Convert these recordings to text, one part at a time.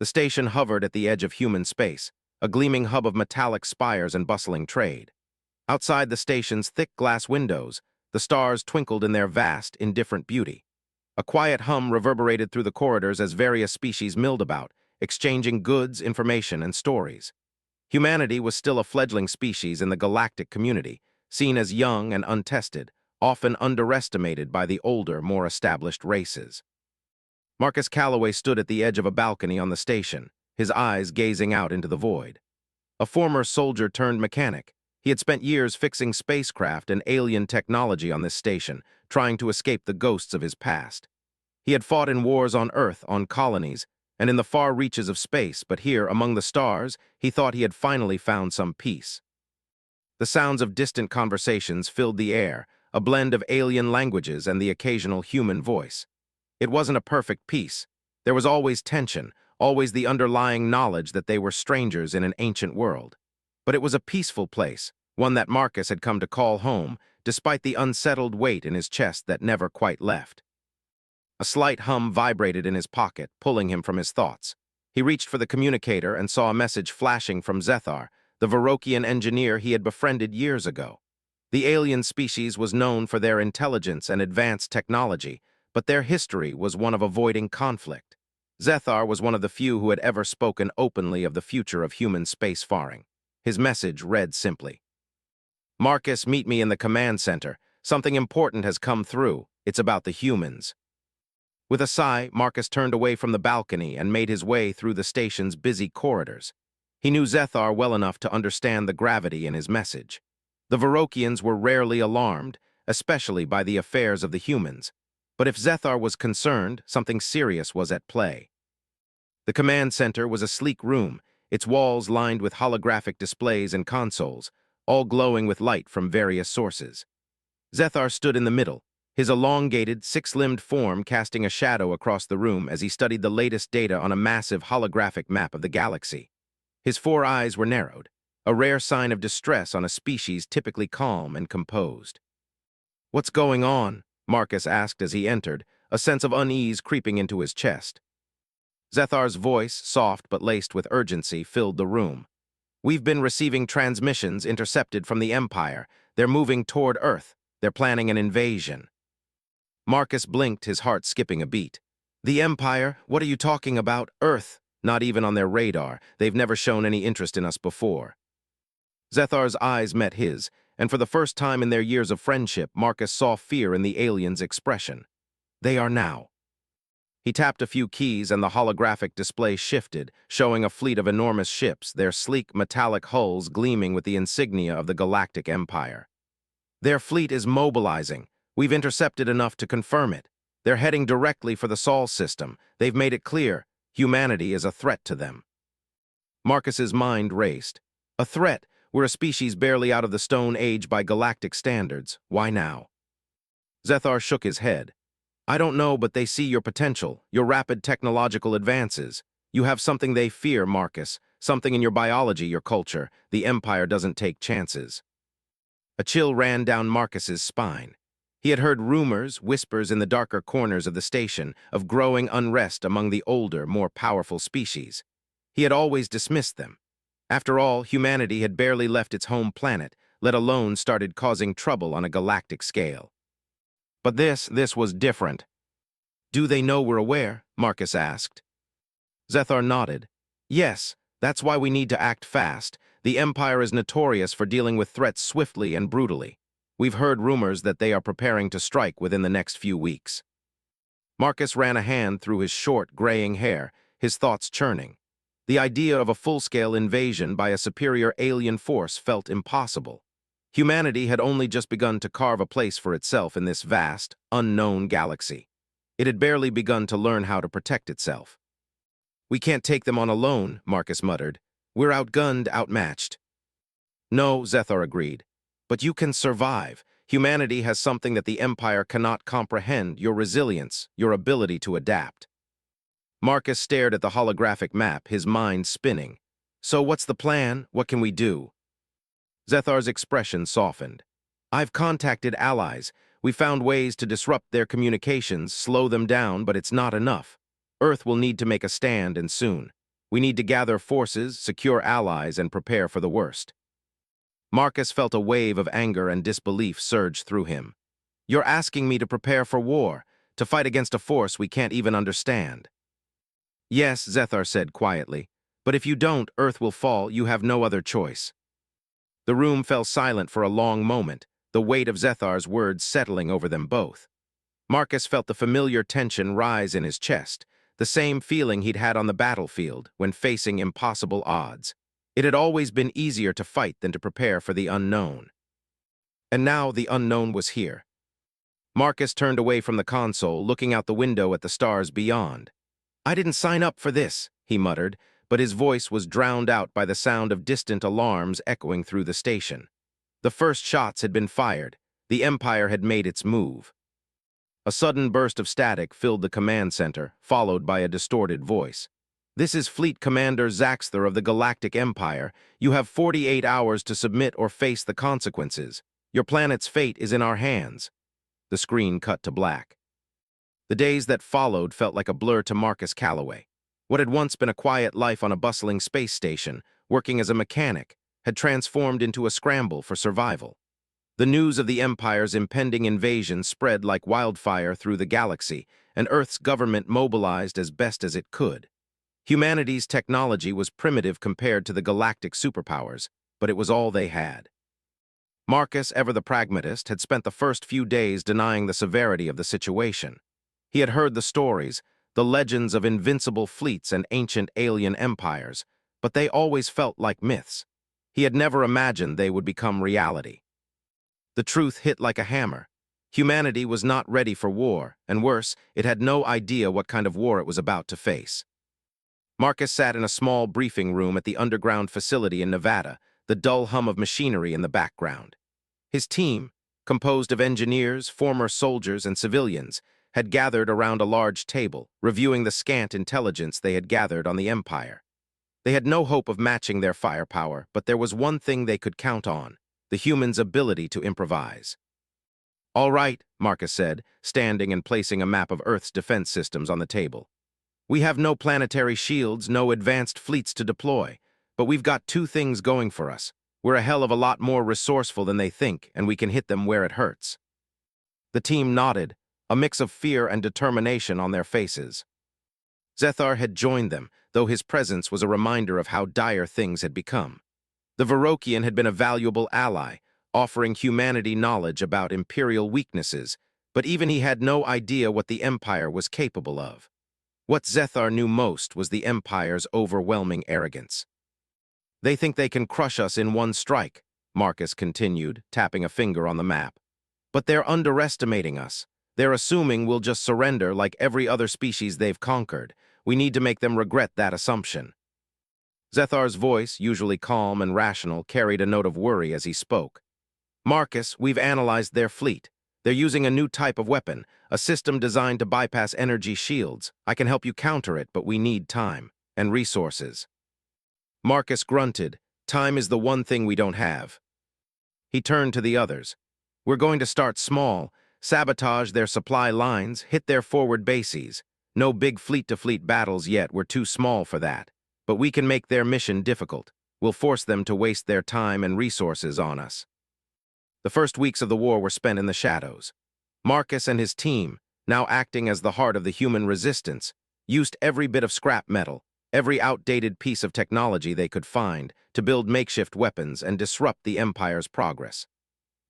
The station hovered at the edge of human space, a gleaming hub of metallic spires and bustling trade. Outside the station's thick glass windows, the stars twinkled in their vast, indifferent beauty. A quiet hum reverberated through the corridors as various species milled about, exchanging goods, information, and stories. Humanity was still a fledgling species in the galactic community, seen as young and untested, often underestimated by the older, more established races. Marcus Calloway stood at the edge of a balcony on the station, his eyes gazing out into the void. A former soldier-turned-mechanic, he had spent years fixing spacecraft and alien technology on this station, trying to escape the ghosts of his past. He had fought in wars on Earth, on colonies, and in the far reaches of space, but here, among the stars, he thought he had finally found some peace. The sounds of distant conversations filled the air, a blend of alien languages and the occasional human voice. It wasn't a perfect peace. There was always tension, always the underlying knowledge that they were strangers in an ancient world. But it was a peaceful place, one that Marcus had come to call home, despite the unsettled weight in his chest that never quite left. A slight hum vibrated in his pocket, pulling him from his thoughts. He reached for the communicator and saw a message flashing from Zethar, the Varokian engineer he had befriended years ago. The alien species was known for their intelligence and advanced technology, but their history was one of avoiding conflict. Zethar was one of the few who had ever spoken openly of the future of human spacefaring. His message read simply, "Marcus, meet me in the command center. Something important has come through. It's about the humans." With a sigh, Marcus turned away from the balcony and made his way through the station's busy corridors. He knew Zethar well enough to understand the gravity in his message. The Varokians were rarely alarmed, especially by the affairs of the humans. But if Zethar was concerned, something serious was at play. The command center was a sleek room, its walls lined with holographic displays and consoles, all glowing with light from various sources. Zethar stood in the middle, his elongated, six-limbed form casting a shadow across the room as he studied the latest data on a massive holographic map of the galaxy. His four eyes were narrowed, a rare sign of distress on a species typically calm and composed. "What's going on?" Marcus asked as he entered, a sense of unease creeping into his chest. Zethar's voice, soft but laced with urgency, filled the room. "We've been receiving transmissions intercepted from the Empire. They're moving toward Earth. They're planning an invasion." Marcus blinked, his heart skipping a beat. "The Empire? What are you talking about? Earth? Not even on their radar. They've never shown any interest in us before." Zethar's eyes met his, and for the first time in their years of friendship, Marcus saw fear in the alien's expression. "They are now." He tapped a few keys and the holographic display shifted, showing a fleet of enormous ships, their sleek metallic hulls gleaming with the insignia of the Galactic Empire. "Their fleet is mobilizing. We've intercepted enough to confirm it. They're heading directly for the Sol system. They've made it clear. Humanity is a threat to them." Marcus's mind raced. A threat? We're a species barely out of the Stone Age by galactic standards. Why now? Zethar shook his head. "I don't know, but they see your potential, your rapid technological advances. You have something they fear, Marcus, something in your biology, your culture. The Empire doesn't take chances." A chill ran down Marcus's spine. He had heard rumors, whispers in the darker corners of the station, of growing unrest among the older, more powerful species. He had always dismissed them. After all, humanity had barely left its home planet, let alone started causing trouble on a galactic scale. But this was different. "Do they know we're aware?" Marcus asked. Zethar nodded. "Yes, that's why we need to act fast. The Empire is notorious for dealing with threats swiftly and brutally. We've heard rumors that they are preparing to strike within the next few weeks." Marcus ran a hand through his short, graying hair, his thoughts churning. The idea of a full-scale invasion by a superior alien force felt impossible. Humanity had only just begun to carve a place for itself in this vast, unknown galaxy. It had barely begun to learn how to protect itself. "We can't take them on alone," Marcus muttered. "We're outgunned, outmatched." "No," Zethar agreed. "But you can survive. Humanity has something that the Empire cannot comprehend, your resilience, your ability to adapt." Marcus stared at the holographic map, his mind spinning. "So what's the plan? What can we do?" Zethar's expression softened. "I've contacted allies. We found ways to disrupt their communications, slow them down, but it's not enough. Earth will need to make a stand, and soon. We need to gather forces, secure allies, and prepare for the worst. Marcus felt a wave of anger and disbelief surge through him. You're asking me to prepare for war, to fight against a force we can't even understand. Yes, Zethar said quietly, but if you don't, Earth will fall, you have no other choice. The room fell silent for a long moment, the weight of Zethar's words settling over them both. Marcus felt the familiar tension rise in his chest, the same feeling he'd had on the battlefield when facing impossible odds. It had always been easier to fight than to prepare for the unknown. And now the unknown was here. Marcus turned away from the console, looking out the window at the stars beyond. I didn't sign up for this, he muttered, but his voice was drowned out by the sound of distant alarms echoing through the station. The first shots had been fired. The Empire had made its move. A sudden burst of static filled the command center, followed by a distorted voice. This is Fleet Commander Zaxthor of the Galactic Empire. You have 48 hours to submit or face the consequences. Your planet's fate is in our hands. The screen cut to black. The days that followed felt like a blur to Marcus Calloway. What had once been a quiet life on a bustling space station, working as a mechanic, had transformed into a scramble for survival. The news of the Empire's impending invasion spread like wildfire through the galaxy, and Earth's government mobilized as best as it could. Humanity's technology was primitive compared to the galactic superpowers, but it was all they had. Marcus, ever the pragmatist, had spent the first few days denying the severity of the situation. He had heard the stories, the legends of invincible fleets and ancient alien empires, but they always felt like myths. He had never imagined they would become reality. The truth hit like a hammer. Humanity was not ready for war, and worse, it had no idea what kind of war it was about to face. Marcus sat in a small briefing room at the underground facility in Nevada, the dull hum of machinery in the background. His team, composed of engineers, former soldiers, and civilians, had gathered around a large table, reviewing the scant intelligence they had gathered on the Empire. They had no hope of matching their firepower, but there was one thing they could count on: the humans' ability to improvise. All right, Marcus said, standing and placing a map of Earth's defense systems on the table. We have no planetary shields, no advanced fleets to deploy, but we've got two things going for us. We're a hell of a lot more resourceful than they think, and we can hit them where it hurts. The team nodded, a mix of fear and determination on their faces. Zethar had joined them, though his presence was a reminder of how dire things had become. The Virokian had been a valuable ally, offering humanity knowledge about Imperial weaknesses, but even he had no idea what the Empire was capable of. What Zethar knew most was the Empire's overwhelming arrogance. They think they can crush us in one strike, Marcus continued, tapping a finger on the map. But they're underestimating us. They're assuming we'll just surrender like every other species they've conquered. We need to make them regret that assumption. Zethar's voice, usually calm and rational, carried a note of worry as he spoke. Marcus, we've analyzed their fleet. They're using a new type of weapon, a system designed to bypass energy shields. I can help you counter it, but we need time and resources. Marcus grunted. Time is the one thing we don't have. He turned to the others. We're going to start small, sabotage their supply lines, hit their forward bases. No big fleet-to-fleet battles yet, we're too small for that. But we can make their mission difficult. We'll force them to waste their time and resources on us. The first weeks of the war were spent in the shadows. Marcus and his team, now acting as the heart of the human resistance, used every bit of scrap metal, every outdated piece of technology they could find to build makeshift weapons and disrupt the Empire's progress.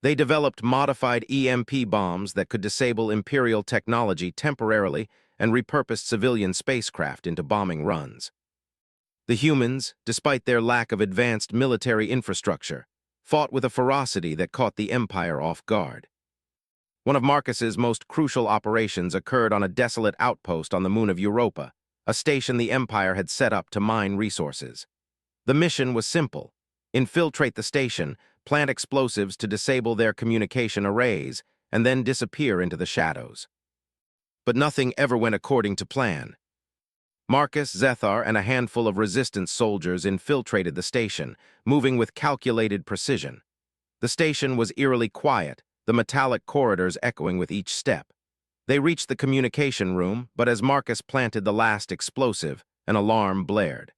They developed modified EMP bombs that could disable Imperial technology temporarily and repurposed civilian spacecraft into bombing runs. The humans, despite their lack of advanced military infrastructure, fought with a ferocity that caught the Empire off guard. One of Marcus's most crucial operations occurred on a desolate outpost on the moon of Europa, a station the Empire had set up to mine resources. The mission was simple: infiltrate the station, plant explosives to disable their communication arrays, and then disappear into the shadows. But nothing ever went according to plan. Marcus, Zethar, and a handful of resistance soldiers infiltrated the station, moving with calculated precision. The station was eerily quiet, the metallic corridors echoing with each step. They reached the communication room, but as Marcus planted the last explosive, an alarm blared.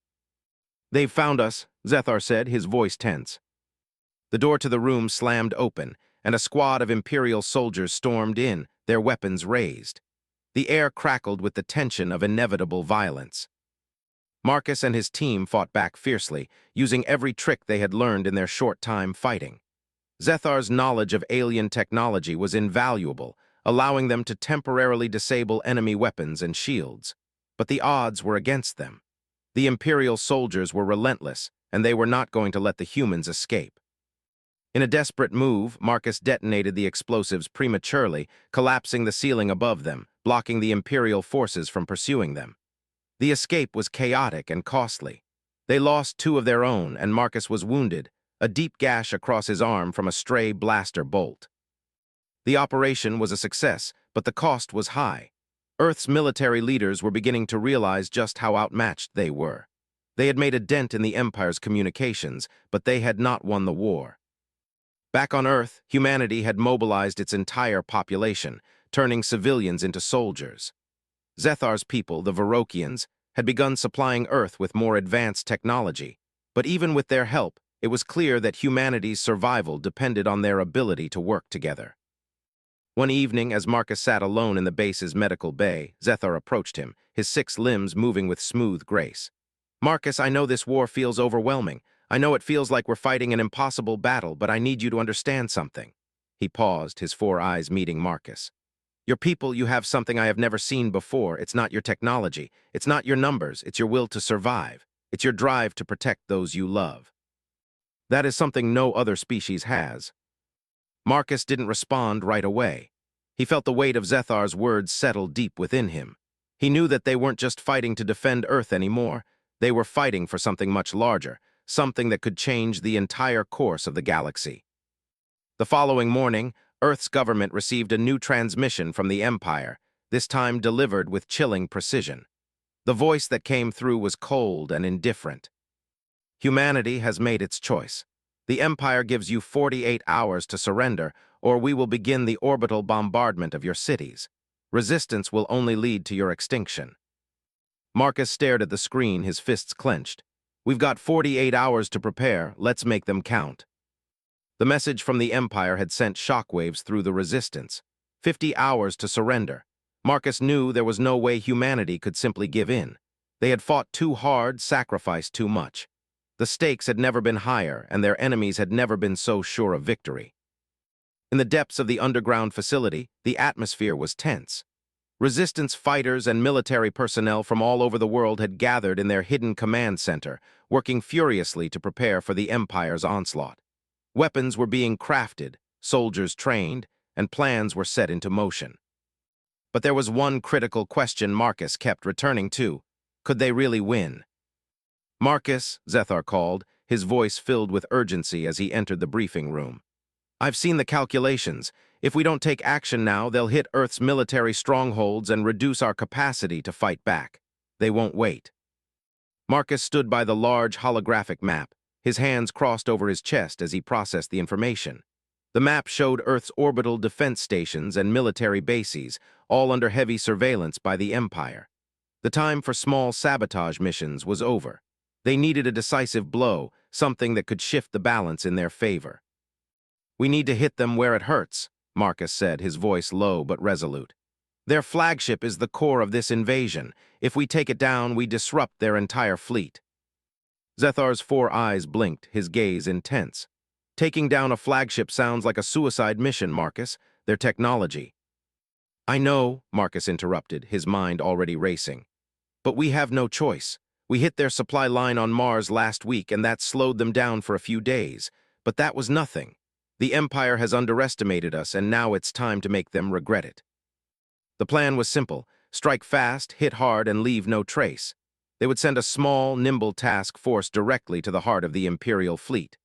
"They've found us," Zethar said, his voice tense. The door to the room slammed open, and a squad of Imperial soldiers stormed in, their weapons raised. The air crackled with the tension of inevitable violence. Marcus and his team fought back fiercely, using every trick they had learned in their short time fighting. Zethar's knowledge of alien technology was invaluable, allowing them to temporarily disable enemy weapons and shields. But the odds were against them. The Imperial soldiers were relentless, and they were not going to let the humans escape. In a desperate move, Marcus detonated the explosives prematurely, collapsing the ceiling above them, blocking the Imperial forces from pursuing them. The escape was chaotic and costly. They lost two of their own, and Marcus was wounded, a deep gash across his arm from a stray blaster bolt. The operation was a success, but the cost was high. Earth's military leaders were beginning to realize just how outmatched they were. They had made a dent in the Empire's communications, but they had not won the war. Back on Earth, humanity had mobilized its entire population, turning civilians into soldiers. Zethar's people, the Varokians, had begun supplying Earth with more advanced technology, but even with their help, it was clear that humanity's survival depended on their ability to work together. One evening, as Marcus sat alone in the base's medical bay, Zethar approached him, his 6 limbs moving with smooth grace. "Marcus, I know this war feels overwhelming. I know it feels like we're fighting an impossible battle, but I need you to understand something." He paused, his 4 eyes meeting Marcus. "Your people, you have something I have never seen before. It's not your technology. It's not your numbers. It's your will to survive. It's your drive to protect those you love. That is something no other species has." Marcus didn't respond right away. He felt the weight of Zethar's words settle deep within him. He knew that they weren't just fighting to defend Earth anymore. They were fighting for something much larger, something that could change the entire course of the galaxy. The following morning, Earth's government received a new transmission from the Empire, this time delivered with chilling precision. The voice that came through was cold and indifferent. "Humanity has made its choice. The Empire gives you 48 hours to surrender, or we will begin the orbital bombardment of your cities. Resistance will only lead to your extinction." Marcus stared at the screen, his fists clenched. "We've got 48 hours to prepare. Let's make them count." The message from the Empire had sent shockwaves through the resistance. 50 hours to surrender. Marcus knew there was no way humanity could simply give in. They had fought too hard, sacrificed too much. The stakes had never been higher, and their enemies had never been so sure of victory. In the depths of the underground facility, the atmosphere was tense. Resistance fighters and military personnel from all over the world had gathered in their hidden command center, working furiously to prepare for the Empire's onslaught. Weapons were being crafted, soldiers trained, and plans were set into motion. But there was one critical question Marcus kept returning to. Could they really win? "Marcus," Zethar called, his voice filled with urgency as he entered the briefing room. "I've seen the calculations. If we don't take action now, they'll hit Earth's military strongholds and reduce our capacity to fight back. They won't wait." Marcus stood by the large holographic map, his hands crossed over his chest as he processed the information. The map showed Earth's orbital defense stations and military bases, all under heavy surveillance by the Empire. The time for small sabotage missions was over. They needed a decisive blow, something that could shift the balance in their favor. "We need to hit them where it hurts," Marcus said, his voice low but resolute. "Their flagship is the core of this invasion. If we take it down, we disrupt their entire fleet." Zethar's 4 eyes blinked, his gaze intense. "Taking down a flagship sounds like a suicide mission, Marcus. Their technology—" "I know," Marcus interrupted, his mind already racing. "But we have no choice. We hit their supply line on Mars last week, and that slowed them down for a few days. But that was nothing. The Empire has underestimated us, and now it's time to make them regret it." The plan was simple: strike fast, hit hard, and leave no trace. They would send a small, nimble task force directly to the heart of the Imperial fleet.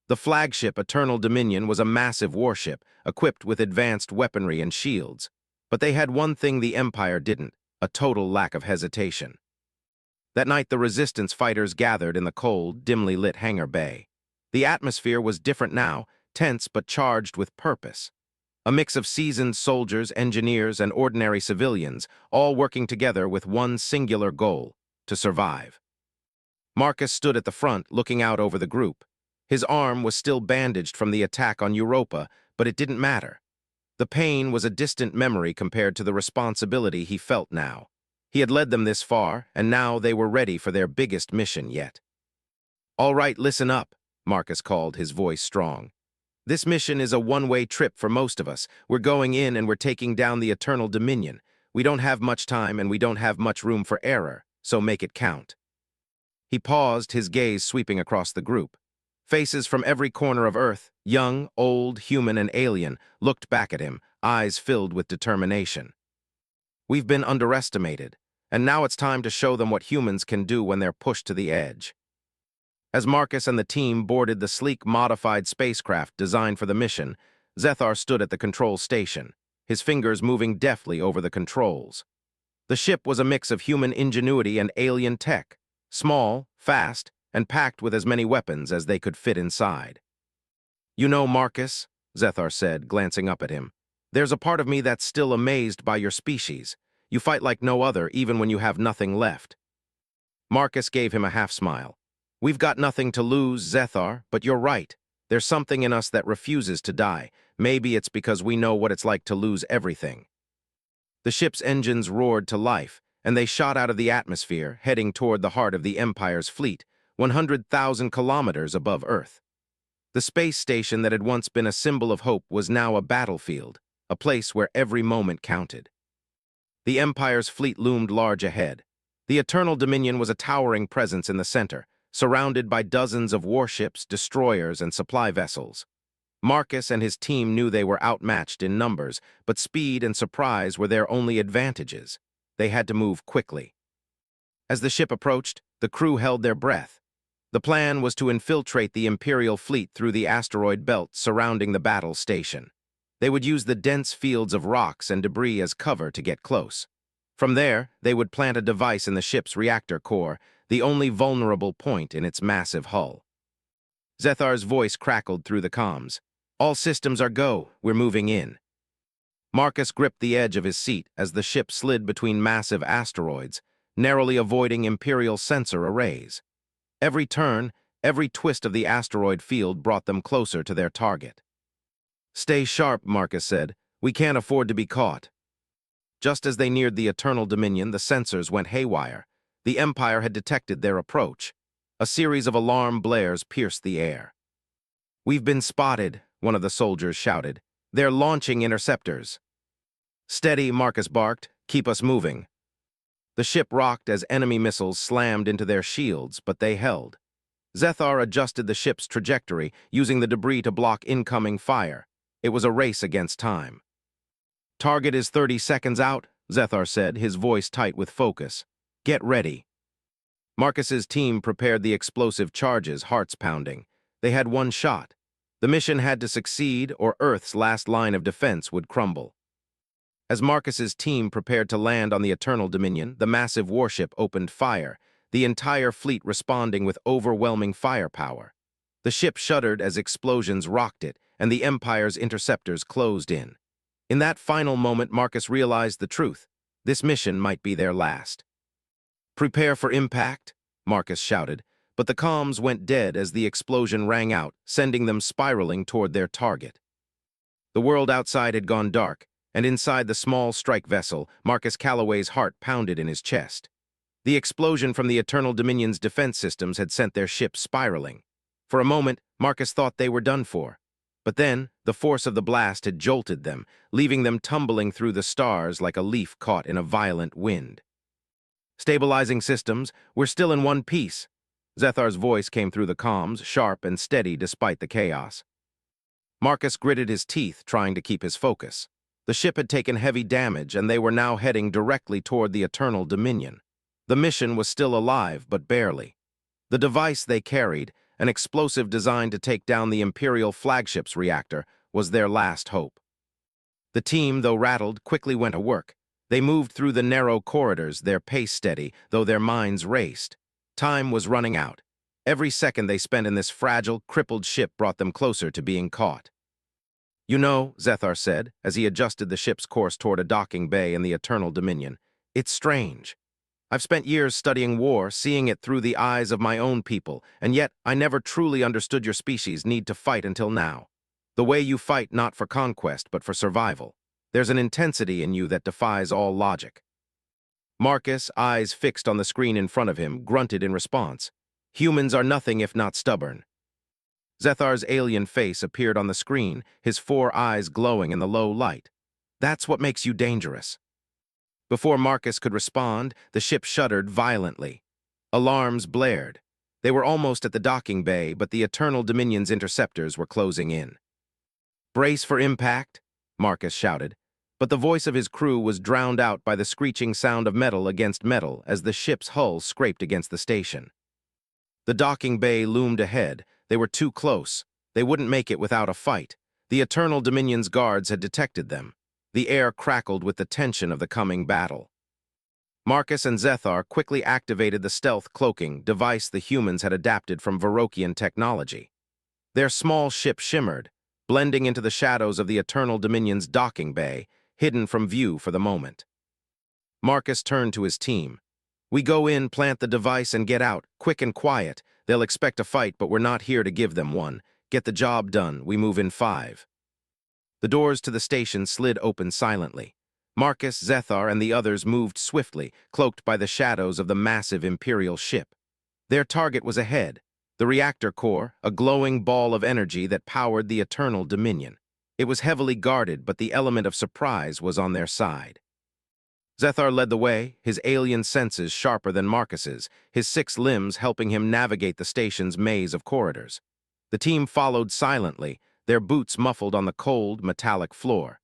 The flagship Eternal Dominion was a massive warship, equipped with advanced weaponry and shields. But they had one thing the Empire didn't: a total lack of hesitation. That night, the Resistance fighters gathered in the cold, dimly lit hangar bay. The atmosphere was different now, tense but charged with purpose. A mix of seasoned soldiers, engineers, and ordinary civilians, all working together with one singular goal: to survive. Marcus stood at the front, looking out over the group. His arm was still bandaged from the attack on Europa, but it didn't matter. The pain was a distant memory compared to the responsibility he felt now. He had led them this far, and now they were ready for their biggest mission yet. "All right, listen up," Marcus called, his voice strong. "This mission is a one-way trip for most of us. We're going in and we're taking down the Eternal Dominion. We don't have much time and we don't have much room for error, so make it count." He paused, his gaze sweeping across the group. Faces from every corner of Earth, young, old, human, and alien, looked back at him, eyes filled with determination. "We've been underestimated, and now it's time to show them what humans can do when they're pushed to the edge." As Marcus and the team boarded the sleek, modified spacecraft designed for the mission, Zethar stood at the control station, his fingers moving deftly over the controls. The ship was a mix of human ingenuity and alien tech, small, fast, and packed with as many weapons as they could fit inside. "You know, Marcus," Zethar said, glancing up at him, "there's a part of me that's still amazed by your species. You fight like no other, even when you have nothing left." Marcus gave him a half-smile. "We've got nothing to lose, Zethar, but you're right. There's something in us that refuses to die. Maybe it's because we know what it's like to lose everything." The ship's engines roared to life, and they shot out of the atmosphere, heading toward the heart of the Empire's fleet, 100,000 kilometers above Earth. The space station that had once been a symbol of hope was now a battlefield, a place where every moment counted. The Empire's fleet loomed large ahead. The Eternal Dominion was a towering presence in the center, surrounded by dozens of warships, destroyers, and supply vessels. Marcus and his team knew they were outmatched in numbers, but speed and surprise were their only advantages. They had to move quickly. As the ship approached, the crew held their breath. The plan was to infiltrate the Imperial fleet through the asteroid belt surrounding the battle station. They would use the dense fields of rocks and debris as cover to get close. From there, they would plant a device in the ship's reactor core, the only vulnerable point in its massive hull. Zethar's voice crackled through the comms. "All systems are go. We're moving in." Marcus gripped the edge of his seat as the ship slid between massive asteroids, narrowly avoiding Imperial sensor arrays. Every turn, every twist of the asteroid field brought them closer to their target. "Stay sharp," Marcus said. "We can't afford to be caught." Just as they neared the Eternal Dominion, the sensors went haywire. The Empire had detected their approach. A series of alarm blares pierced the air. "We've been spotted," one of the soldiers shouted. "They're launching interceptors." "Steady," Marcus barked. "Keep us moving." The ship rocked as enemy missiles slammed into their shields, but they held. Zethar adjusted the ship's trajectory, using the debris to block incoming fire. It was a race against time. "Target is 30 seconds out," Zethar said, his voice tight with focus. "Get ready." Marcus's team prepared the explosive charges, hearts pounding. They had one shot. The mission had to succeed, or Earth's last line of defense would crumble. As Marcus's team prepared to land on the Eternal Dominion, the massive warship opened fire, the entire fleet responding with overwhelming firepower. The ship shuddered as explosions rocked it, and the Empire's interceptors closed in. In that final moment, Marcus realized the truth. This mission might be their last. "Prepare for impact," Marcus shouted, but the comms went dead as the explosion rang out, sending them spiraling toward their target. The world outside had gone dark, and inside the small strike vessel, Marcus Calloway's heart pounded in his chest. The explosion from the Eternal Dominion's defense systems had sent their ship spiraling. For a moment, Marcus thought they were done for. But then, the force of the blast had jolted them, leaving them tumbling through the stars like a leaf caught in a violent wind. "Stabilizing systems, we're still in one piece." Zethar's voice came through the comms, sharp and steady despite the chaos. Marcus gritted his teeth, trying to keep his focus. The ship had taken heavy damage, and they were now heading directly toward the Eternal Dominion. The mission was still alive, but barely. The device they carried, an explosive designed to take down the Imperial flagship's reactor, was their last hope. The team, though rattled, quickly went to work. They moved through the narrow corridors, their pace steady, though their minds raced. Time was running out. Every second they spent in this fragile, crippled ship brought them closer to being caught. "You know," Zethar said, as he adjusted the ship's course toward a docking bay in the Eternal Dominion, "it's strange. I've spent years studying war, seeing it through the eyes of my own people, and yet I never truly understood your species' need to fight until now. The way you fight not for conquest, but for survival. There's an intensity in you that defies all logic. Marcus, eyes fixed on the screen in front of him, grunted in response. Humans are nothing if not stubborn. Zethar's alien face appeared on the screen, his four eyes glowing in the low light. That's what makes you dangerous. Before Marcus could respond, the ship shuddered violently. Alarms blared. They were almost at the docking bay, but the Eternal Dominion's interceptors were closing in. Brace for impact, Marcus shouted, but the voice of his crew was drowned out by the screeching sound of metal against metal as the ship's hull scraped against the station. The docking bay loomed ahead. They were too close. They wouldn't make it without a fight. The Eternal Dominion's guards had detected them. The air crackled with the tension of the coming battle. Marcus and Zethar quickly activated the stealth cloaking device the humans had adapted from Varokian technology. Their small ship shimmered, blending into the shadows of the Eternal Dominion's docking bay, hidden from view for the moment. Marcus turned to his team. We go in, plant the device, and get out, quick and quiet. They'll expect a fight, but we're not here to give them one. Get the job done. We move in 5. The doors to the station slid open silently. Marcus, Zethar, and the others moved swiftly, cloaked by the shadows of the massive Imperial ship. Their target was ahead, the reactor core, a glowing ball of energy that powered the Eternal Dominion. It was heavily guarded, but the element of surprise was on their side. Zethar led the way, his alien senses sharper than Marcus's, his 6 limbs helping him navigate the station's maze of corridors. The team followed silently, their boots muffled on the cold, metallic floor.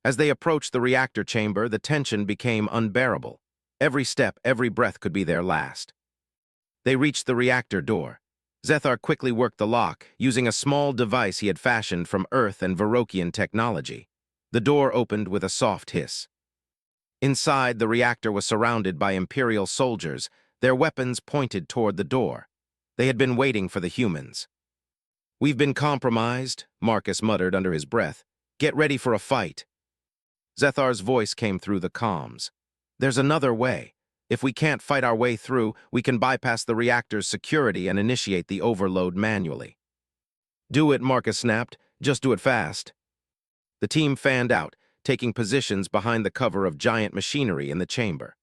As they approached the reactor chamber, the tension became unbearable. Every step, every breath could be their last. They reached the reactor door. Zethar quickly worked the lock, using a small device he had fashioned from Earth and Varokian technology. The door opened with a soft hiss. Inside, the reactor was surrounded by Imperial soldiers, their weapons pointed toward the door. They had been waiting for the humans. We've been compromised, Marcus muttered under his breath. Get ready for a fight. Zethar's voice came through the comms. There's another way. If we can't fight our way through, we can bypass the reactor's security and initiate the overload manually. Do it, Marcus snapped. Just do it fast. The team fanned out, taking positions behind the cover of giant machinery in the chamber.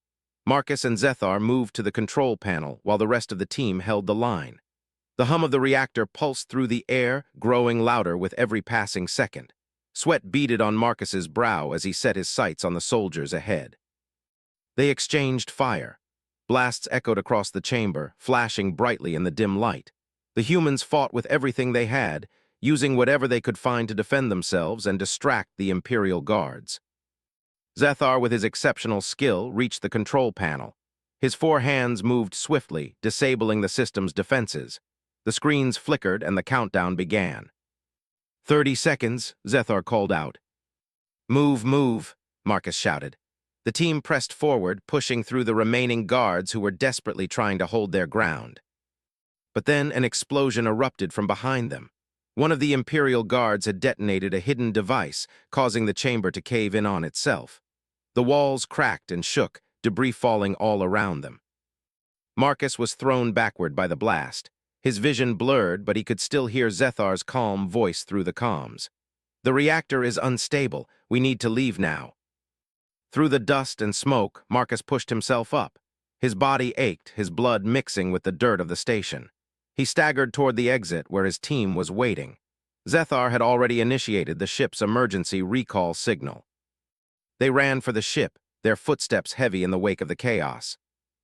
Marcus and Zethar moved to the control panel while the rest of the team held the line. The hum of the reactor pulsed through the air, growing louder with every passing second. Sweat beaded on Marcus's brow as he set his sights on the soldiers ahead. They exchanged fire. Blasts echoed across the chamber, flashing brightly in the dim light. The humans fought with everything they had, using whatever they could find to defend themselves and distract the Imperial guards. Zethar, with his exceptional skill, reached the control panel. His 4 hands moved swiftly, disabling the system's defenses. The screens flickered and the countdown began. 30 seconds, Zethar called out. Move, move, Marcus shouted. The team pressed forward, pushing through the remaining guards who were desperately trying to hold their ground. But then an explosion erupted from behind them. One of the Imperial guards had detonated a hidden device, causing the chamber to cave in on itself. The walls cracked and shook, debris falling all around them. Marcus was thrown backward by the blast. His vision blurred, but he could still hear Zethar's calm voice through the comms. The reactor is unstable. We need to leave now. Through the dust and smoke, Marcus pushed himself up. His body ached, his blood mixing with the dirt of the station. He staggered toward the exit where his team was waiting. Zethar had already initiated the ship's emergency recall signal. They ran for the ship, their footsteps heavy in the wake of the chaos.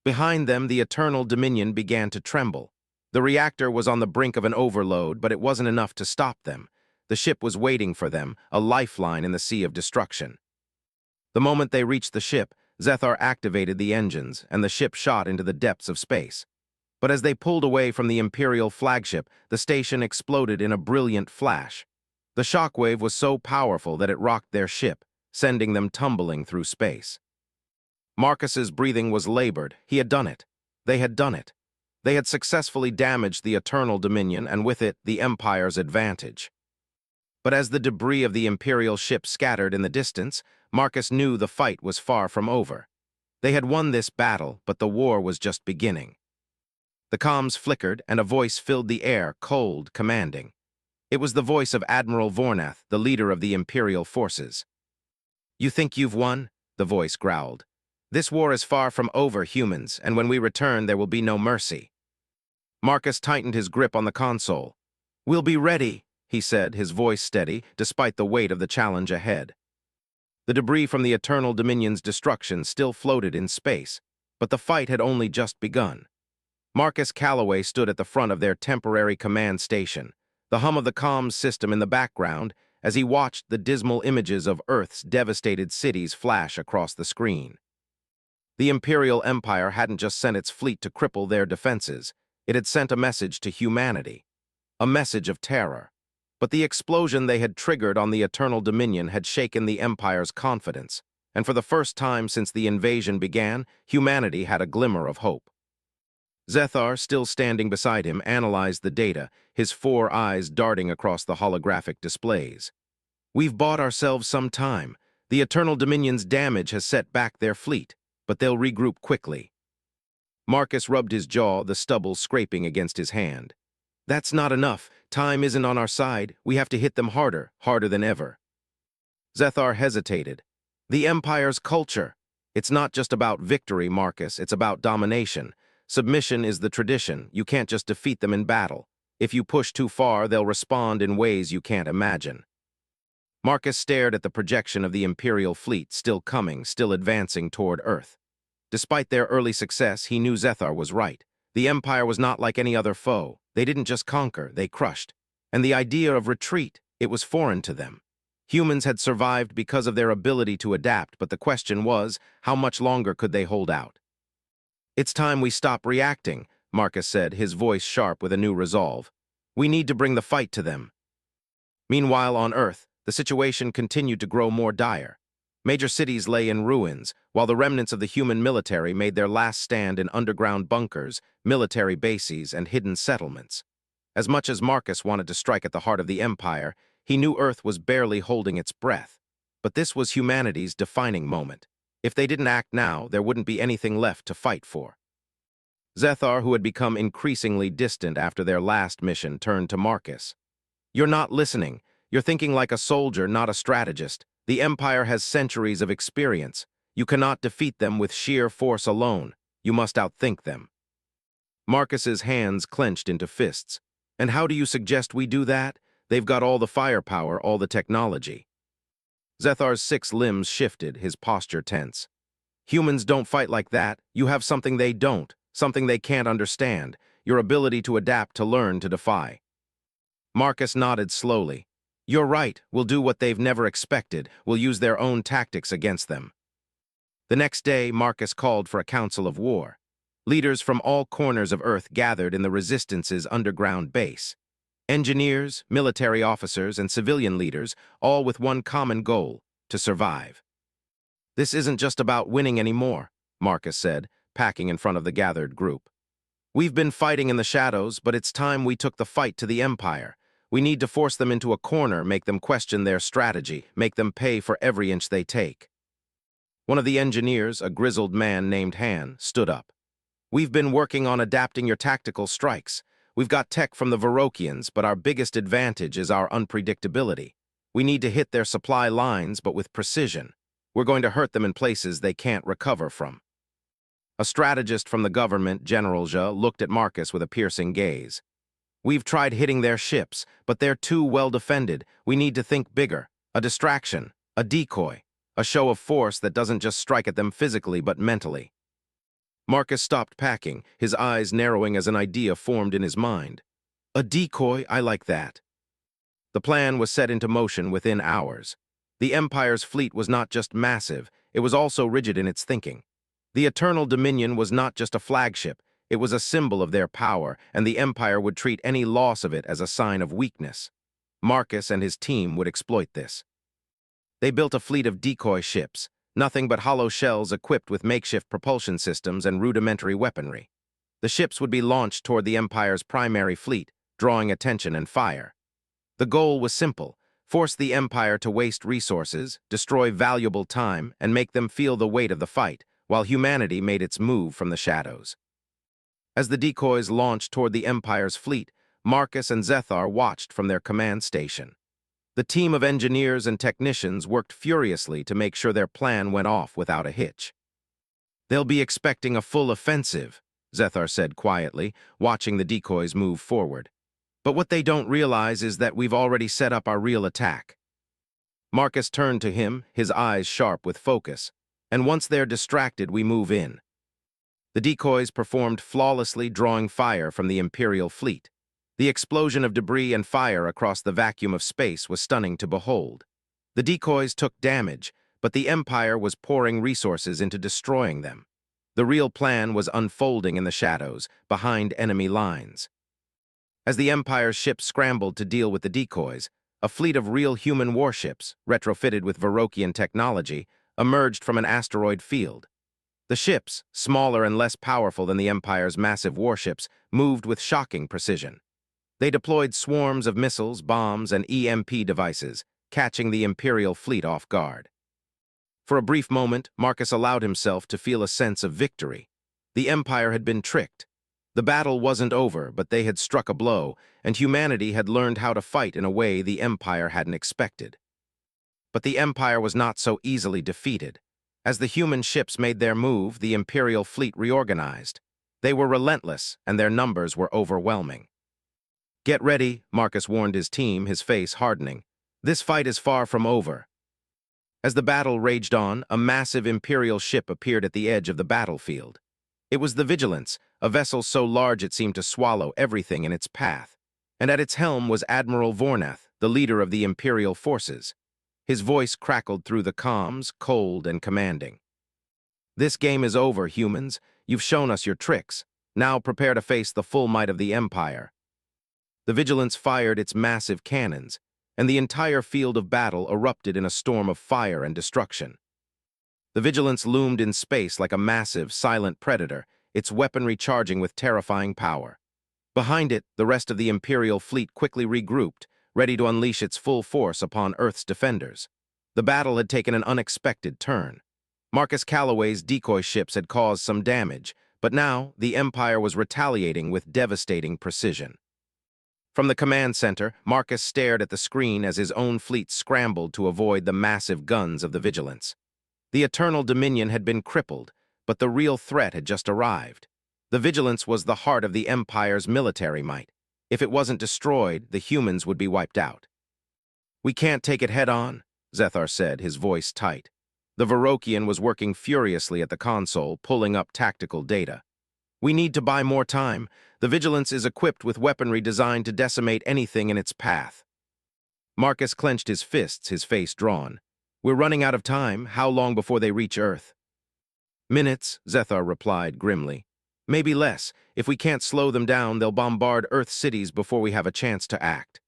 Behind them, the Eternal Dominion began to tremble. The reactor was on the brink of an overload, but it wasn't enough to stop them. The ship was waiting for them, a lifeline in the sea of destruction. The moment they reached the ship, Zethar activated the engines, and the ship shot into the depths of space. But as they pulled away from the Imperial flagship, the station exploded in a brilliant flash. The shockwave was so powerful that it rocked their ship, sending them tumbling through space. Marcus's breathing was labored. He had done it. They had done it. They had successfully damaged the Eternal Dominion and with it, the Empire's advantage. But as the debris of the Imperial ship scattered in the distance, Marcus knew the fight was far from over. They had won this battle, but the war was just beginning. The comms flickered, and a voice filled the air, cold, commanding. It was the voice of Admiral Vornath, the leader of the Imperial forces. "You think you've won?" the voice growled. "This war is far from over, humans, and when we return there will be no mercy." Marcus tightened his grip on the console. "We'll be ready," he said, his voice steady, despite the weight of the challenge ahead. The debris from the Eternal Dominion's destruction still floated in space, but the fight had only just begun. Marcus Calloway stood at the front of their temporary command station, the hum of the comms system in the background as he watched the dismal images of Earth's devastated cities flash across the screen. The Imperial Empire hadn't just sent its fleet to cripple their defenses, it had sent a message to humanity, a message of terror. But the explosion they had triggered on the Eternal Dominion had shaken the Empire's confidence, and for the first time since the invasion began, humanity had a glimmer of hope. Zethar, still standing beside him, analyzed the data, his 4 eyes darting across the holographic displays. "We've bought ourselves some time. The Eternal Dominion's damage has set back their fleet, but they'll regroup quickly." Marcus rubbed his jaw, the stubble scraping against his hand. "That's not enough. Time isn't on our side. We have to hit them harder, harder than ever." Zethar hesitated. "The Empire's culture. It's not just about victory, Marcus. It's about domination. Submission is the tradition. You can't just defeat them in battle. If you push too far, they'll respond in ways you can't imagine." Marcus stared at the projection of the Imperial fleet, still coming, still advancing toward Earth. Despite their early success, he knew Zethar was right. The Empire was not like any other foe. They didn't just conquer, they crushed. And the idea of retreat, it was foreign to them. Humans had survived because of their ability to adapt, but the question was, how much longer could they hold out? "It's time we stop reacting," Marcus said, his voice sharp with a new resolve. "We need to bring the fight to them." Meanwhile, on Earth, the situation continued to grow more dire. Major cities lay in ruins, while the remnants of the human military made their last stand in underground bunkers, military bases, and hidden settlements. As much as Marcus wanted to strike at the heart of the Empire, he knew Earth was barely holding its breath. But this was humanity's defining moment. If they didn't act now, there wouldn't be anything left to fight for. Zethar, who had become increasingly distant after their last mission, turned to Marcus. "You're not listening. You're thinking like a soldier, not a strategist. The Empire has centuries of experience. You cannot defeat them with sheer force alone. You must outthink them." Marcus's hands clenched into fists. "And how do you suggest we do that? They've got all the firepower, all the technology." Zethar's 6 limbs shifted, his posture tense. "Humans don't fight like that. You have something they don't, something they can't understand, your ability to adapt, to learn, to defy." Marcus nodded slowly. "You're right. We'll do what they've never expected. We'll use their own tactics against them." The next day, Marcus called for a council of war. Leaders from all corners of Earth gathered in the Resistance's underground base. Engineers, military officers, and civilian leaders, all with one common goal: to survive. "This isn't just about winning anymore," Marcus said, packing in front of the gathered group. "We've been fighting in the shadows, but it's time we took the fight to the Empire. We need to force them into a corner, make them question their strategy, make them pay for every inch they take." One of the engineers, a grizzled man named Han, stood up. "We've been working on adapting your tactical strikes. We've got tech from the Varokians, but our biggest advantage is our unpredictability. We need to hit their supply lines, but with precision. We're going to hurt them in places they can't recover from." A strategist from the government, General Zhe, looked at Marcus with a piercing gaze. "We've tried hitting their ships, but they're too well defended. We need to think bigger. A distraction, a decoy, a show of force that doesn't just strike at them physically but mentally." Marcus stopped packing, his eyes narrowing as an idea formed in his mind. "A decoy, I like that." The plan was set into motion within hours. The Empire's fleet was not just massive, it was also rigid in its thinking. The Eternal Dominion was not just a flagship, it was a symbol of their power, and the Empire would treat any loss of it as a sign of weakness. Marcus and his team would exploit this. They built a fleet of decoy ships, nothing but hollow shells equipped with makeshift propulsion systems and rudimentary weaponry. The ships would be launched toward the Empire's primary fleet, drawing attention and fire. The goal was simple: force the Empire to waste resources, destroy valuable time, and make them feel the weight of the fight, while humanity made its move from the shadows. As the decoys launched toward the Empire's fleet, Marcus and Zethar watched from their command station. The team of engineers and technicians worked furiously to make sure their plan went off without a hitch. "They'll be expecting a full offensive," Zethar said quietly, watching the decoys move forward. "But what they don't realize is that we've already set up our real attack." Marcus turned to him, his eyes sharp with focus. "And once they're distracted, we move in." The decoys performed flawlessly, drawing fire from the Imperial fleet. The explosion of debris and fire across the vacuum of space was stunning to behold. The decoys took damage, but the Empire was pouring resources into destroying them. The real plan was unfolding in the shadows, behind enemy lines. As the Empire's ships scrambled to deal with the decoys, a fleet of real human warships, retrofitted with Varrokian technology, emerged from an asteroid field. The ships, smaller and less powerful than the Empire's massive warships, moved with shocking precision. They deployed swarms of missiles, bombs, and EMP devices, catching the Imperial fleet off guard. For a brief moment, Marcus allowed himself to feel a sense of victory. The Empire had been tricked. The battle wasn't over, but they had struck a blow, and humanity had learned how to fight in a way the Empire hadn't expected. But the Empire was not so easily defeated. As the human ships made their move, the Imperial fleet reorganized. They were relentless, and their numbers were overwhelming. "Get ready," Marcus warned his team, his face hardening. "This fight is far from over." As the battle raged on, a massive Imperial ship appeared at the edge of the battlefield. It was the Vigilance, a vessel so large it seemed to swallow everything in its path. And at its helm was Admiral Vornath, the leader of the Imperial forces. His voice crackled through the comms, cold and commanding. "This game is over, humans. You've shown us your tricks. Now prepare to face the full might of the Empire." The Vigilance fired its massive cannons, and the entire field of battle erupted in a storm of fire and destruction. The Vigilance loomed in space like a massive, silent predator, its weaponry charging with terrifying power. Behind it, the rest of the Imperial fleet quickly regrouped, ready to unleash its full force upon Earth's defenders. The battle had taken an unexpected turn. Marcus Calloway's decoy ships had caused some damage, but now the Empire was retaliating with devastating precision. From the command center, Marcus stared at the screen as his own fleet scrambled to avoid the massive guns of the Vigilance. The Eternal Dominion had been crippled, but the real threat had just arrived. The Vigilance was the heart of the Empire's military might. If it wasn't destroyed, the humans would be wiped out. "We can't take it head-on," Zethar said, his voice tight. The Varrokian was working furiously at the console, pulling up tactical data. "We need to buy more time. The Vigilance is equipped with weaponry designed to decimate anything in its path." Marcus clenched his fists, his face drawn. "We're running out of time. How long before they reach Earth?" "Minutes," Zethar replied grimly. "Maybe less. If we can't slow them down, they'll bombard Earth cities before we have a chance to act."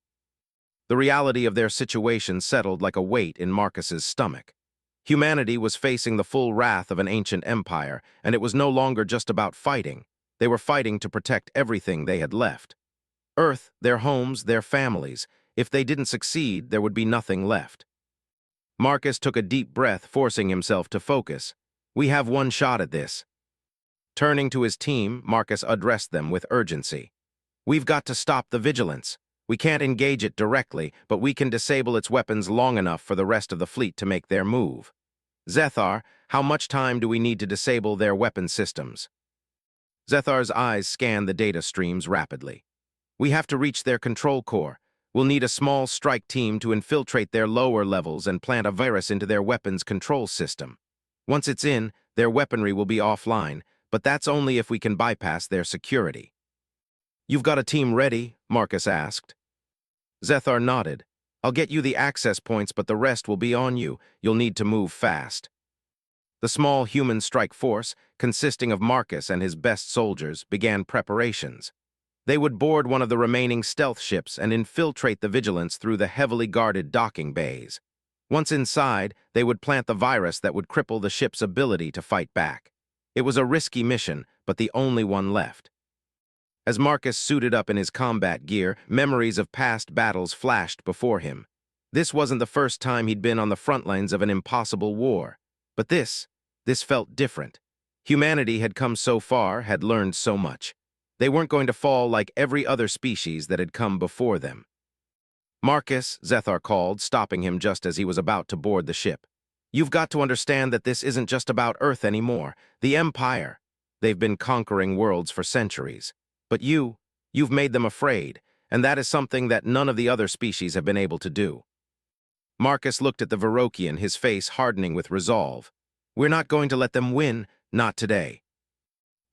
The reality of their situation settled like a weight in Marcus's stomach. Humanity was facing the full wrath of an ancient empire, and it was no longer just about fighting. They were fighting to protect everything they had left. Earth, their homes, their families. If they didn't succeed, there would be nothing left. Marcus took a deep breath, forcing himself to focus. "We have one shot at this." Turning to his team, Marcus addressed them with urgency. "We've got to stop the Vigilance. We can't engage it directly, but we can disable its weapons long enough for the rest of the fleet to make their move. Zethar, how much time do we need to disable their weapon systems?" Zethar's eyes scanned the data streams rapidly. "We have to reach their control core. We'll need a small strike team to infiltrate their lower levels and plant a virus into their weapons control system. Once it's in, their weaponry will be offline, but that's only if we can bypass their security." "You've got a team ready?" Marcus asked. Zethar nodded. "I'll get you the access points, but the rest will be on you. You'll need to move fast." The small human strike force, consisting of Marcus and his best soldiers, began preparations. They would board one of the remaining stealth ships and infiltrate the Vigilance through the heavily guarded docking bays. Once inside, they would plant the virus that would cripple the ship's ability to fight back. It was a risky mission, but the only one left. As Marcus suited up in his combat gear, memories of past battles flashed before him. This wasn't the first time he'd been on the front lines of an impossible war. But this felt different. Humanity had come so far, had learned so much. They weren't going to fall like every other species that had come before them. Marcus, Zethar called, stopping him just as he was about to board the ship. You've got to understand that this isn't just about Earth anymore. The Empire. They've been conquering worlds for centuries. But you've made them afraid, and that is something that none of the other species have been able to do. Marcus looked at the Virokian, his face hardening with resolve. We're not going to let them win, not today.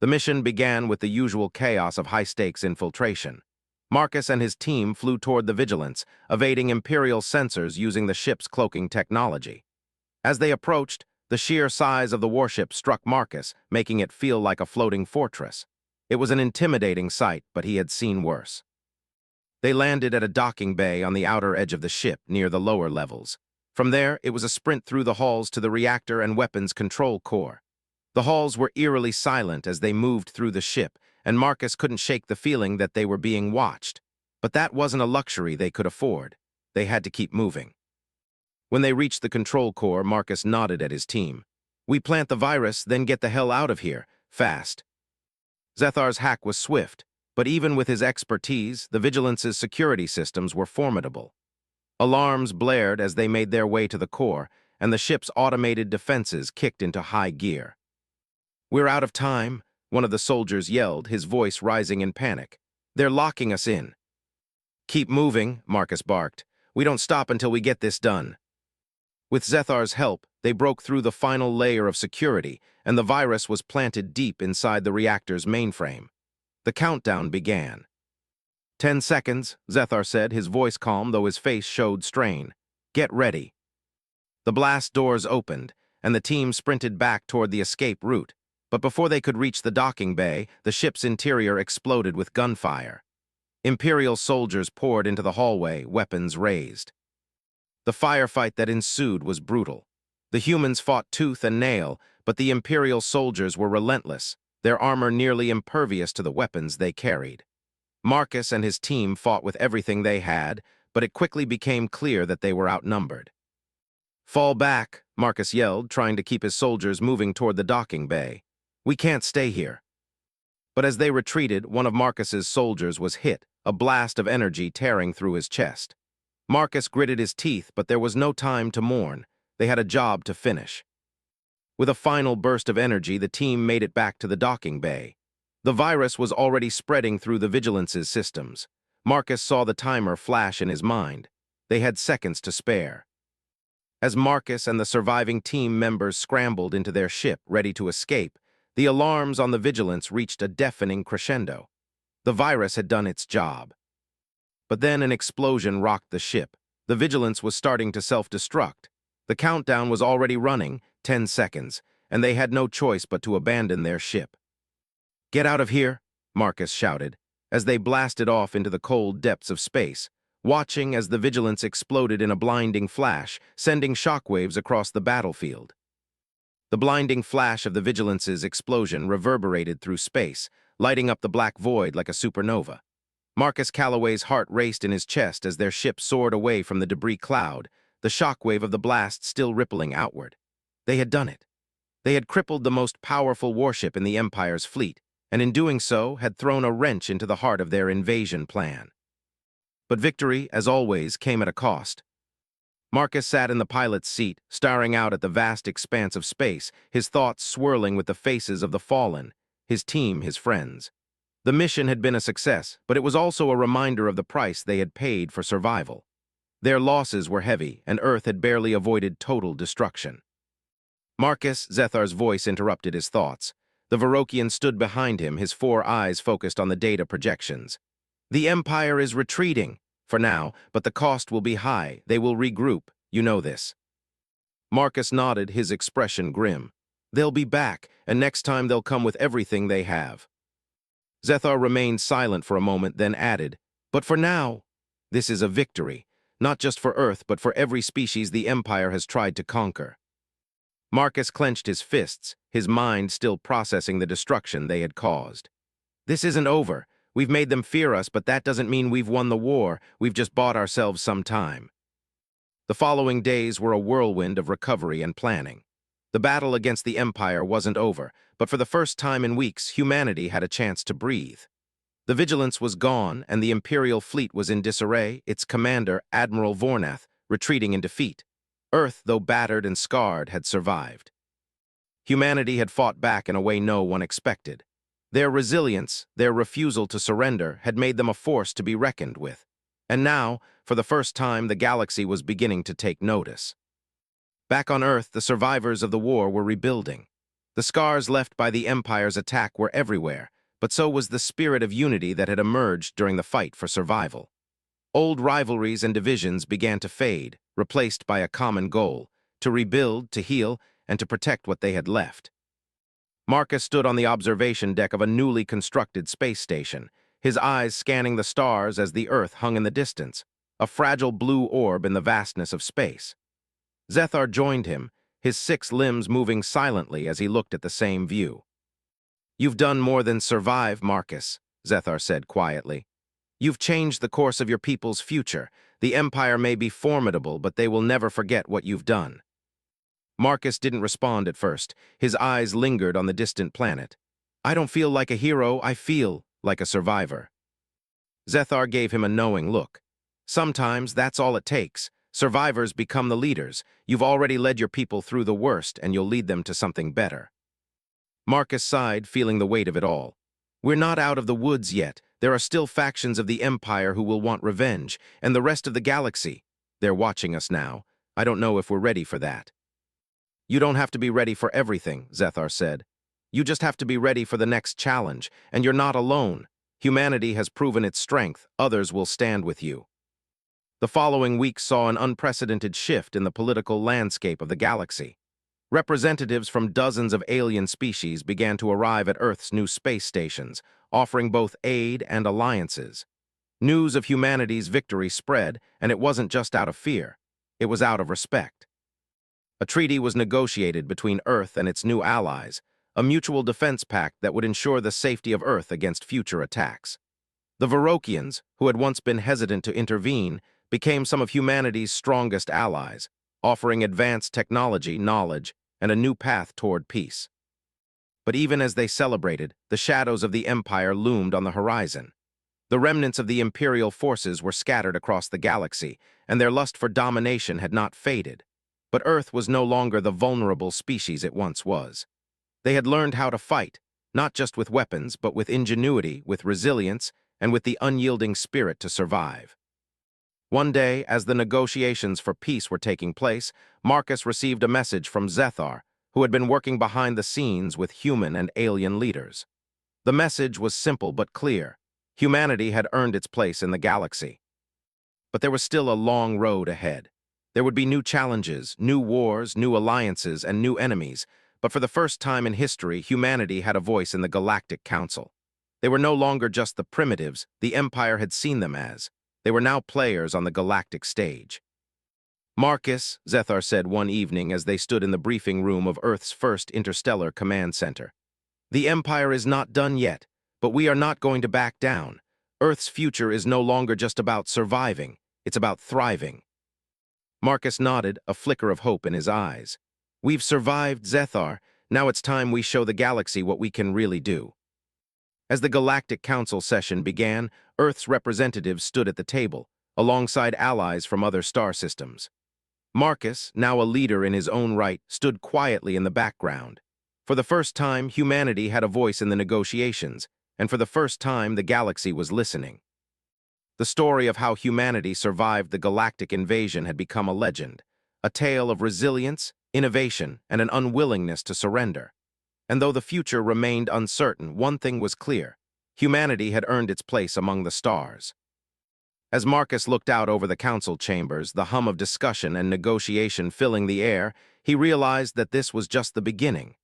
The mission began with the usual chaos of high-stakes infiltration. Marcus and his team flew toward the Vigilance, evading Imperial sensors using the ship's cloaking technology. As they approached, the sheer size of the warship struck Marcus, making it feel like a floating fortress. It was an intimidating sight, but he had seen worse. They landed at a docking bay on the outer edge of the ship, near the lower levels. From there, it was a sprint through the halls to the reactor and weapons control core. The halls were eerily silent as they moved through the ship, and Marcus couldn't shake the feeling that they were being watched. But that wasn't a luxury they could afford. They had to keep moving. When they reached the control core, Marcus nodded at his team. We plant the virus, then get the hell out of here, fast. Zethar's hack was swift, but even with his expertise, the Vigilance's security systems were formidable. Alarms blared as they made their way to the core, and the ship's automated defenses kicked into high gear. We're out of time, one of the soldiers yelled, his voice rising in panic. They're locking us in. Keep moving, Marcus barked. We don't stop until we get this done. With Zethar's help, they broke through the final layer of security, and the virus was planted deep inside the reactor's mainframe. The countdown began. 10 seconds, Zethar said, his voice calm though his face showed strain. Get ready. The blast doors opened, and the team sprinted back toward the escape route. But before they could reach the docking bay, the ship's interior exploded with gunfire. Imperial soldiers poured into the hallway, weapons raised. The firefight that ensued was brutal. The humans fought tooth and nail, but the Imperial soldiers were relentless, their armor nearly impervious to the weapons they carried. Marcus and his team fought with everything they had, but it quickly became clear that they were outnumbered. Fall back, Marcus yelled, trying to keep his soldiers moving toward the docking bay. We can't stay here. But as they retreated, one of Marcus's soldiers was hit, a blast of energy tearing through his chest. Marcus gritted his teeth, but there was no time to mourn. They had a job to finish. With a final burst of energy, the team made it back to the docking bay. The virus was already spreading through the Vigilance's systems. Marcus saw the timer flash in his mind. They had seconds to spare. As Marcus and the surviving team members scrambled into their ship, ready to escape, the alarms on the Vigilance reached a deafening crescendo. The virus had done its job. But then an explosion rocked the ship. The Vigilance was starting to self-destruct. The countdown was already running, 10 seconds, and they had no choice but to abandon their ship. Get out of here, Marcus shouted, as they blasted off into the cold depths of space, watching as the Vigilance exploded in a blinding flash, sending shockwaves across the battlefield. The blinding flash of the Vigilance's explosion reverberated through space, lighting up the black void like a supernova. Marcus Calloway's heart raced in his chest as their ship soared away from the debris cloud, the shockwave of the blast still rippling outward. They had done it. They had crippled the most powerful warship in the Empire's fleet, and in doing so had thrown a wrench into the heart of their invasion plan. But victory, as always, came at a cost. Marcus sat in the pilot's seat, staring out at the vast expanse of space, his thoughts swirling with the faces of the fallen, his team, his friends. The mission had been a success, but it was also a reminder of the price they had paid for survival. Their losses were heavy, and Earth had barely avoided total destruction. Marcus, Zethar's voice interrupted his thoughts. The Virokian stood behind him, his 4 eyes focused on the data projections. The Empire is retreating, for now, but the cost will be high. They will regroup, you know this. Marcus nodded, his expression grim. They'll be back, and next time they'll come with everything they have. Zethar remained silent for a moment, then added, but for now, this is a victory, not just for Earth, but for every species the Empire has tried to conquer. Marcus clenched his fists, his mind still processing the destruction they had caused. This isn't over. We've made them fear us, but that doesn't mean we've won the war. We've just bought ourselves some time. The following days were a whirlwind of recovery and planning. The battle against the Empire wasn't over, but for the first time in weeks, humanity had a chance to breathe. The vigilance was gone, and the Imperial fleet was in disarray, its commander, Admiral Vornath, retreating in defeat. Earth, though battered and scarred, had survived. Humanity had fought back in a way no one expected. Their resilience, their refusal to surrender, had made them a force to be reckoned with. And now, for the first time, the galaxy was beginning to take notice. Back on Earth, the survivors of the war were rebuilding. The scars left by the Empire's attack were everywhere, but so was the spirit of unity that had emerged during the fight for survival. Old rivalries and divisions began to fade, replaced by a common goal: to rebuild, to heal, and to protect what they had left. Marcus stood on the observation deck of a newly constructed space station, his eyes scanning the stars as the Earth hung in the distance, a fragile blue orb in the vastness of space. Zethar joined him, his 6 limbs moving silently as he looked at the same view. "You've done more than survive, Marcus," Zethar said quietly. "You've changed the course of your people's future. The Empire may be formidable, but they will never forget what you've done." Marcus didn't respond at first. His eyes lingered on the distant planet. "I don't feel like a hero, I feel like a survivor." Zethar gave him a knowing look. "Sometimes that's all it takes. Survivors become the leaders. You've already led your people through the worst, and you'll lead them to something better." Marcus sighed, feeling the weight of it all. "We're not out of the woods yet. There are still factions of the Empire who will want revenge, and the rest of the galaxy. They're watching us now. I don't know if we're ready for that." "You don't have to be ready for everything," Zethar said. "You just have to be ready for the next challenge, and you're not alone. Humanity has proven its strength. Others will stand with you." The following week saw an unprecedented shift in the political landscape of the galaxy. Representatives from dozens of alien species began to arrive at Earth's new space stations, offering both aid and alliances. News of humanity's victory spread, and it wasn't just out of fear. It was out of respect. A treaty was negotiated between Earth and its new allies, a mutual defense pact that would ensure the safety of Earth against future attacks. The Varokians, who had once been hesitant to intervene, became some of humanity's strongest allies, offering advanced technology, knowledge, and a new path toward peace. But even as they celebrated, the shadows of the Empire loomed on the horizon. The remnants of the Imperial forces were scattered across the galaxy, and their lust for domination had not faded. But Earth was no longer the vulnerable species it once was. They had learned how to fight, not just with weapons, but with ingenuity, with resilience, and with the unyielding spirit to survive. One day, as the negotiations for peace were taking place, Marcus received a message from Zethar, who had been working behind the scenes with human and alien leaders. The message was simple but clear. Humanity had earned its place in the galaxy. But there was still a long road ahead. There would be new challenges, new wars, new alliances, and new enemies, but for the first time in history, humanity had a voice in the Galactic Council. They were no longer just the primitives the Empire had seen them as. They were now players on the galactic stage. "Marcus," Zethar said one evening as they stood in the briefing room of Earth's first interstellar command center, "the Empire is not done yet, but we are not going to back down. Earth's future is no longer just about surviving, it's about thriving." Marcus nodded, a flicker of hope in his eyes. "We've survived, Zethar. Now it's time we show the galaxy what we can really do." As the Galactic Council session began, Earth's representatives stood at the table, alongside allies from other star systems. Marcus, now a leader in his own right, stood quietly in the background. For the first time, humanity had a voice in the negotiations, and for the first time, the galaxy was listening. The story of how humanity survived the galactic invasion had become a legend, a tale of resilience, innovation, and an unwillingness to surrender. And though the future remained uncertain, one thing was clear: humanity had earned its place among the stars. As Marcus looked out over the council chambers, the hum of discussion and negotiation filling the air, he realized that this was just the beginning.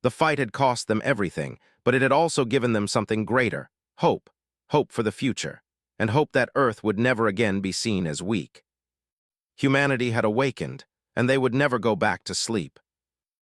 The fight had cost them everything, but it had also given them something greater: hope. Hope for the future, and hope that Earth would never again be seen as weak. Humanity had awakened, and they would never go back to sleep.